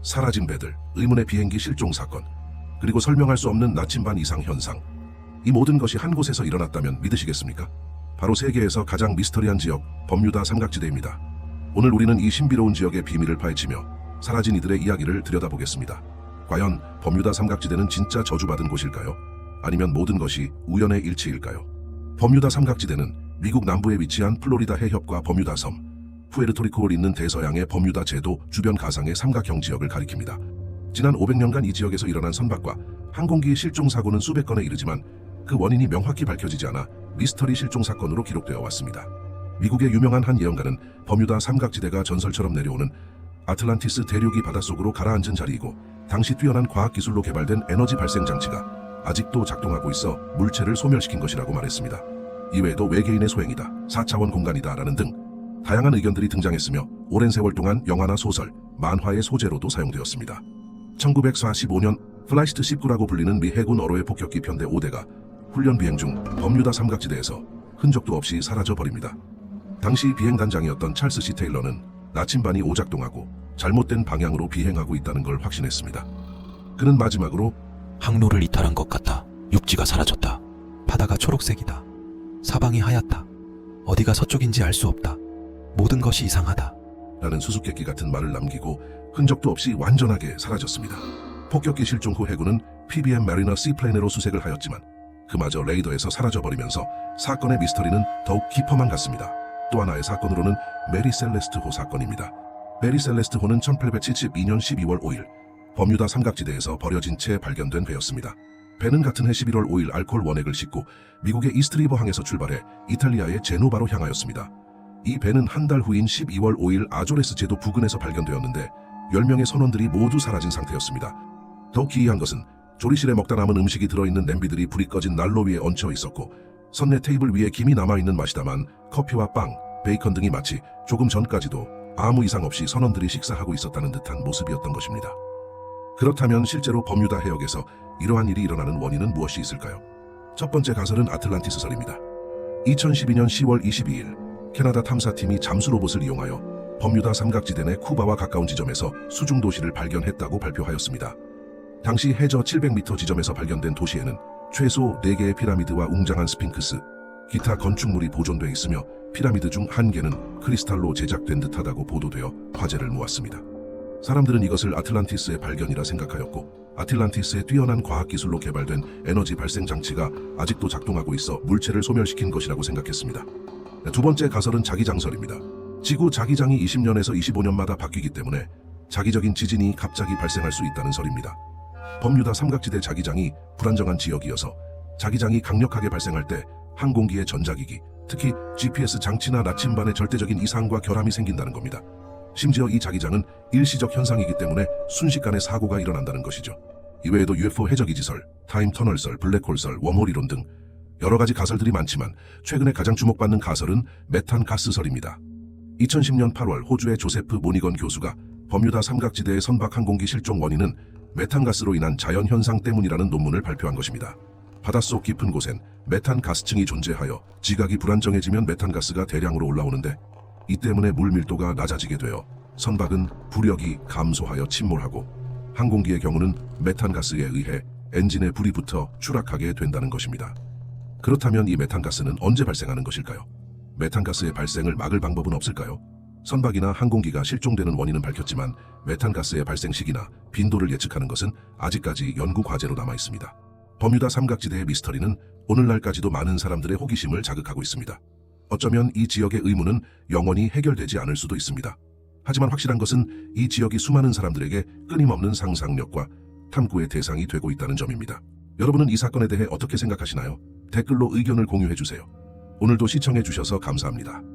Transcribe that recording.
사라진 배들, 의문의 비행기 실종 사건, 그리고 설명할 수 없는 나침반 이상 현상. 이 모든 것이 한 곳에서 일어났다면 믿으시겠습니까? 바로 세계에서 가장 미스터리한 지역, 버뮤다 삼각지대입니다. 오늘 우리는 이 신비로운 지역의 비밀을 파헤치며 사라진 이들의 이야기를 들여다보겠습니다. 과연 버뮤다 삼각지대는 진짜 저주받은 곳일까요? 아니면 모든 것이 우연의 일치일까요? 버뮤다 삼각지대는 미국 남부에 위치한 플로리다 해협과 버뮤다 섬, 푸에르토리코를 잇는 대서양의 버뮤다 제도 주변 가상의 삼각형 지역을 가리킵니다. 지난 500년간 이 지역에서 일어난 선박과 항공기 실종 사고는 수백 건에 이르지만 그 원인이 명확히 밝혀지지 않아 미스터리 실종 사건으로 기록되어 왔습니다. 미국의 유명한 한 예언가는 버뮤다 삼각지대가 전설처럼 내려오는 아틀란티스 대륙이 바닷속으로 가라앉은 자리이고, 당시 뛰어난 과학기술로 개발된 에너지 발생 장치가 아직도 작동하고 있어 물체를 소멸시킨 것이라고 말했습니다. 이외에도 외계인의 소행이다, 4차원 공간이다 라는 등 다양한 의견들이 등장했으며 오랜 세월 동안 영화나 소설, 만화의 소재로도 사용되었습니다. 1945년 플라이스트 19라고 불리는 미 해군 어로의 폭격기 편대 5대가 훈련 비행 중 버뮤다 삼각지대에서 흔적도 없이 사라져버립니다. 당시 비행단장이었던 찰스 C. 테일러는 나침반이 오작동하고 잘못된 방향으로 비행하고 있다는 걸 확신했습니다. 그는 마지막으로 항로를 이탈한 것 같다. 육지가 사라졌다. 바다가 초록색이다. 사방이 하얗다. 어디가 서쪽인지 알 수 없다. 모든 것이 이상하다. 라는 수수께끼 같은 말을 남기고 흔적도 없이 완전하게 사라졌습니다. 폭격기 실종 후 해군은 PBM 마리너 시플레이너로 수색을 하였지만 그마저 레이더에서 사라져버리면서 사건의 미스터리는 더욱 깊어만 갔습니다. 또 하나의 사건으로는 메리 셀레스트 호 사건입니다. 메리 셀레스트 호는 1872년 12월 5일 버뮤다 삼각지대에서 버려진 채 발견된 배였습니다. 배는 같은 해 11월 5일 알코올 원액을 싣고 미국의 이스트리버 항에서 출발해 이탈리아의 제노바로 향하였습니다. 이 배는 한 달 후인 12월 5일 아조레스 제도 부근에서 발견되었는데 10명의 선원들이 모두 사라진 상태였습니다. 더욱 기이한 것은 조리실에 먹다 남은 음식이 들어있는 냄비들이 불이 꺼진 난로 위에 얹혀 있었고, 선내 테이블 위에 김이 남아있는 맛이다만 커피와 빵, 베이컨 등이 마치 조금 전까지도 아무 이상 없이 선원들이 식사하고 있었다는 듯한 모습이었던 것입니다. 그렇다면 실제로 버뮤다 해역에서 이러한 일이 일어나는 원인은 무엇이 있을까요? 첫 번째 가설은 아틀란티스설입니다. 2012년 10월 22일 캐나다 탐사팀이 잠수 로봇을 이용하여 버뮤다 삼각지대 내 쿠바와 가까운 지점에서 수중 도시를 발견했다고 발표하였습니다. 당시 해저 700m 지점에서 발견된 도시에는 최소 4개의 피라미드와 웅장한 스핑크스, 기타 건축물이 보존돼 있으며 피라미드 중 한 개는 크리스탈로 제작된 듯하다고 보도되어 화제를 모았습니다. 사람들은 이것을 아틀란티스의 발견이라 생각하였고, 아틀란티스의 뛰어난 과학기술로 개발된 에너지 발생 장치가 아직도 작동하고 있어 물체를 소멸시킨 것이라고 생각했습니다. 두 번째 가설은 자기장설입니다. 지구 자기장이 20년에서 25년마다 바뀌기 때문에 자기적인 지진이 갑자기 발생할 수 있다는 설입니다. 버뮤다 삼각지대 자기장이 불안정한 지역이어서 자기장이 강력하게 발생할 때 항공기의 전자기기, 특히 GPS 장치나 나침반의 절대적인 이상과 결함이 생긴다는 겁니다. 심지어 이 자기장은 일시적 현상이기 때문에 순식간에 사고가 일어난다는 것이죠. 이외에도 UFO 해적이지설, 타임터널설, 블랙홀설, 웜홀 이론 등 여러 가지 가설들이 많지만 최근에 가장 주목받는 가설은 메탄가스설입니다. 2010년 8월 호주의 조세프 모니건 교수가 버뮤다 삼각지대의 선박 항공기 실종 원인은 메탄가스로 인한 자연현상 때문이라는 논문을 발표한 것입니다. 바닷속 깊은 곳엔 메탄가스층이 존재하여 지각이 불안정해지면 메탄가스가 대량으로 올라오는데, 이 때문에 물 밀도가 낮아지게 되어 선박은 부력이 감소하여 침몰하고, 항공기의 경우는 메탄가스에 의해 엔진에 불이 붙어 추락하게 된다는 것입니다. 그렇다면 이 메탄가스는 언제 발생하는 것일까요? 메탄가스의 발생을 막을 방법은 없을까요? 선박이나 항공기가 실종되는 원인은 밝혔지만 메탄가스의 발생 시기나 빈도를 예측하는 것은 아직까지 연구 과제로 남아 있습니다. 버뮤다 삼각지대의 미스터리는 오늘날까지도 많은 사람들의 호기심을 자극하고 있습니다. 어쩌면 이 지역의 의문은 영원히 해결되지 않을 수도 있습니다. 하지만 확실한 것은 이 지역이 수많은 사람들에게 끊임없는 상상력과 탐구의 대상이 되고 있다는 점입니다. 여러분은 이 사건에 대해 어떻게 생각하시나요? 댓글로 의견을 공유해 주세요. 오늘도 시청해 주셔서 감사합니다.